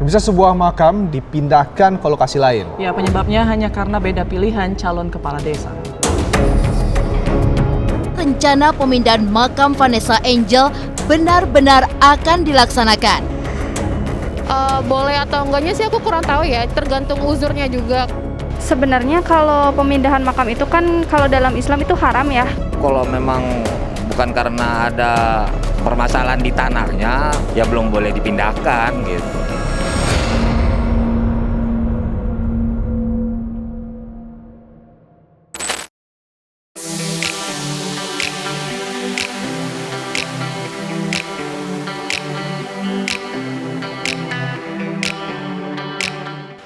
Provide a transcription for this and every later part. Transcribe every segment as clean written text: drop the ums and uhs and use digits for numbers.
Bisa sebuah makam dipindahkan ke lokasi lain. Ya, penyebabnya hanya karena beda pilihan calon kepala desa. Rencana pemindahan makam Vanessa Angel benar-benar akan dilaksanakan. Boleh atau enggaknya sih aku kurang tahu ya, tergantung uzurnya juga. Sebenarnya kalau pemindahan makam itu kan kalau dalam Islam itu haram ya. Kalau memang bukan karena ada permasalahan di tanahnya, ya belum boleh dipindahkan gitu.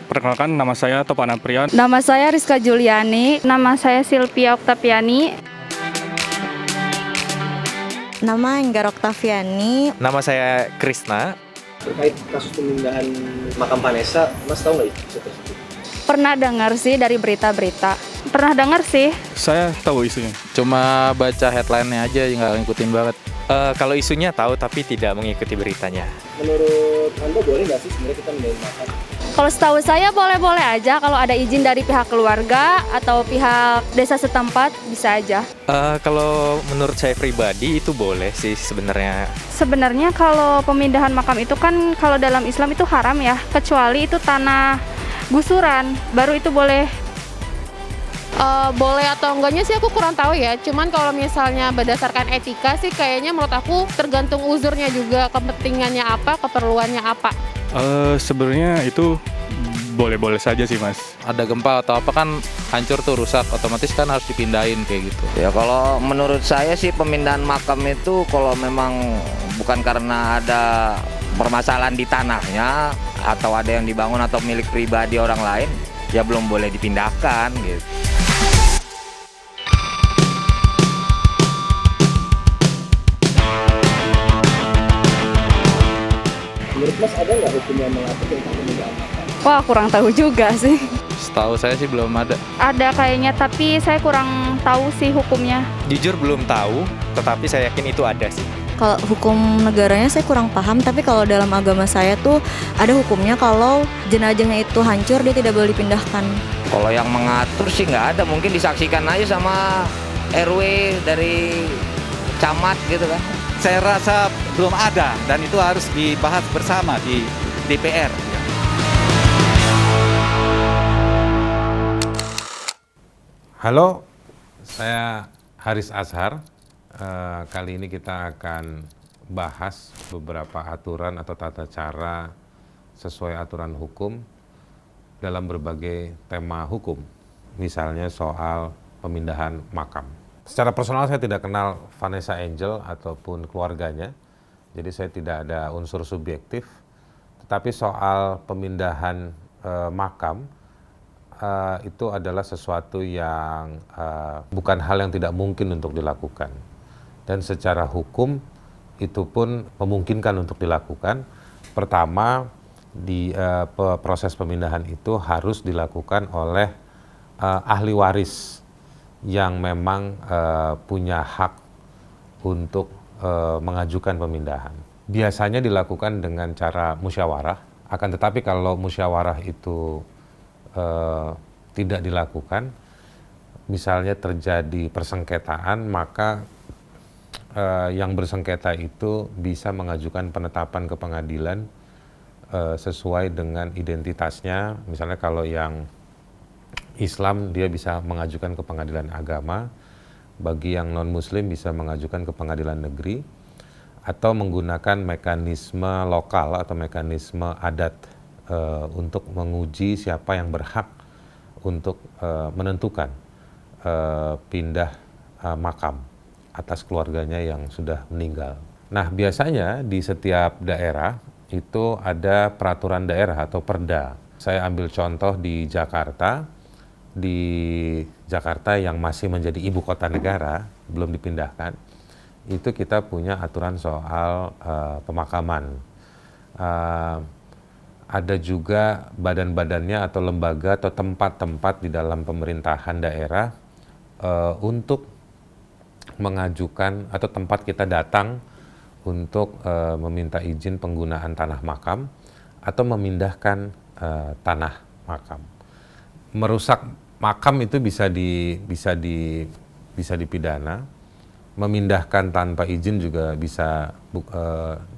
Perkenalkan, nama saya Topan Aprian. Nama saya Rizka Juliani, nama saya Silvia Oktaviani. Nama Enggar Oktaviani. Nama saya Krisna. Terkait kasus pemindahan makam Vanessa, Mas tahu nggak isu tersebut? Pernah dengar sih dari berita-berita. Pernah dengar sih. Saya tahu isunya. Cuma baca headline-nya aja, nggak ngikutin banget. Kalau isunya tahu tapi tidak mengikuti beritanya. Menurut Anda boleh nggak sih sebenarnya kita mindahin makam? Kalau setahu saya boleh-boleh aja kalau ada izin dari pihak keluarga atau pihak desa setempat bisa aja. Kalau menurut saya pribadi itu boleh sih sebenarnya. Sebenarnya kalau pemindahan makam itu kan kalau dalam Islam itu haram ya, kecuali itu tanah gusuran, baru itu boleh. Boleh atau enggaknya sih aku kurang tahu ya, cuman kalau misalnya berdasarkan etika sih kayaknya menurut aku tergantung uzurnya juga, kepentingannya apa, keperluannya apa. Sebenarnya itu boleh-boleh saja sih, Mas. Ada gempa atau apa kan hancur tuh, rusak, otomatis kan harus dipindahin kayak gitu. Ya kalau menurut saya sih pemindahan makam itu kalau memang bukan karena ada permasalahan di tanahnya atau ada yang dibangun atau milik pribadi orang lain, ya belum boleh dipindahkan gitu. Menurut Mas ada nggak hukum yang mengatur tentang pemindahan makam? Wah, kurang tahu juga sih. Setahu saya sih belum ada. Ada kayaknya, tapi saya kurang tahu sih hukumnya. Jujur belum tahu, tetapi saya yakin itu ada sih. Kalau hukum negaranya saya kurang paham, tapi kalau dalam agama saya tuh ada hukumnya kalau jenazahnya itu hancur dia tidak boleh dipindahkan. Kalau yang mengatur sih nggak ada, mungkin disaksikan aja sama RW dari camat gitu kan. Saya rasa belum ada dan itu harus dibahas bersama di DPR. Halo, saya Haris Azhar. Kali ini kita akan bahas beberapa aturan atau tata cara sesuai aturan hukum dalam berbagai tema hukum. Misalnya soal pemindahan makam. Secara personal saya tidak kenal Vanessa Angel ataupun keluarganya, jadi saya tidak ada unsur subjektif. Tetapi soal pemindahan makam itu adalah sesuatu yang bukan hal yang tidak mungkin untuk dilakukan. Dan secara hukum itu pun memungkinkan untuk dilakukan. Pertama, di proses pemindahan itu harus dilakukan oleh ahli waris yang memang punya hak untuk mengajukan pemindahan. Biasanya dilakukan dengan cara musyawarah, akan tetapi kalau musyawarah itu tidak dilakukan, misalnya terjadi persengketaan, maka yang bersengketa itu bisa mengajukan penetapan ke pengadilan sesuai dengan identitasnya. Misalnya kalau yang Islam dia bisa mengajukan ke pengadilan agama, bagi yang non-muslim bisa mengajukan ke pengadilan negeri, atau menggunakan mekanisme lokal atau mekanisme adat untuk menguji siapa yang berhak untuk menentukan pindah makam atas keluarganya yang sudah meninggal. Nah, biasanya di setiap daerah itu ada peraturan daerah atau perda. Saya ambil contoh di Jakarta. Di Jakarta yang masih menjadi ibu kota negara, belum dipindahkan, itu kita punya aturan soal pemakaman. Ada juga badan-badannya atau lembaga atau tempat-tempat di dalam pemerintahan daerah untuk mengajukan atau tempat kita datang untuk meminta izin penggunaan tanah makam atau memindahkan tanah makam. Merusak makam itu bisa dipidana, memindahkan tanpa izin juga bisa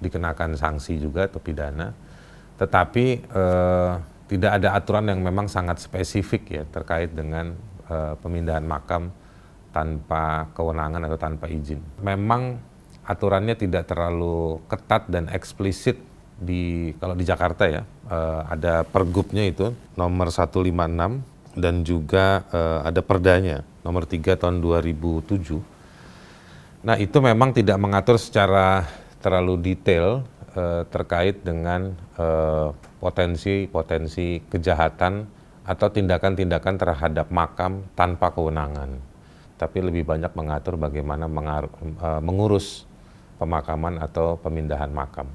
dikenakan sanksi juga atau pidana. Tetapi tidak ada aturan yang memang sangat spesifik ya terkait dengan pemindahan makam tanpa kewenangan atau tanpa izin. Memang aturannya tidak terlalu ketat dan eksplisit kalau di Jakarta ya. Ada pergubnya itu nomor 156 dan juga ada perdanya nomor 3 tahun 2007. Nah, itu memang tidak mengatur secara terlalu detail terkait dengan potensi kejahatan atau tindakan-tindakan terhadap makam tanpa kewenangan. Tapi lebih banyak mengatur bagaimana mengurus pemakaman atau pemindahan makam.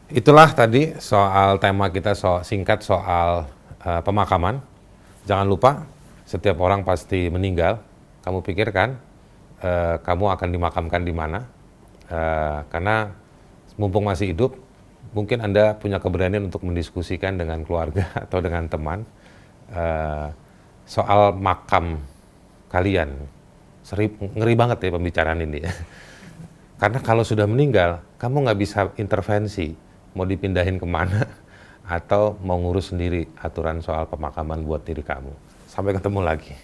Itulah tadi soal tema kita singkat soal pemakaman. Jangan lupa, setiap orang pasti meninggal. Kamu pikirkan, kamu akan dimakamkan di mana? Karena mumpung masih hidup, mungkin Anda punya keberanian untuk mendiskusikan dengan keluarga atau dengan teman soal makam kalian. Ngeri banget ya pembicaraan ini ya. Karena kalau sudah meninggal, kamu nggak bisa intervensi, mau dipindahin kemana, atau mau ngurus sendiri aturan soal pemakaman buat diri kamu. Sampai ketemu lagi.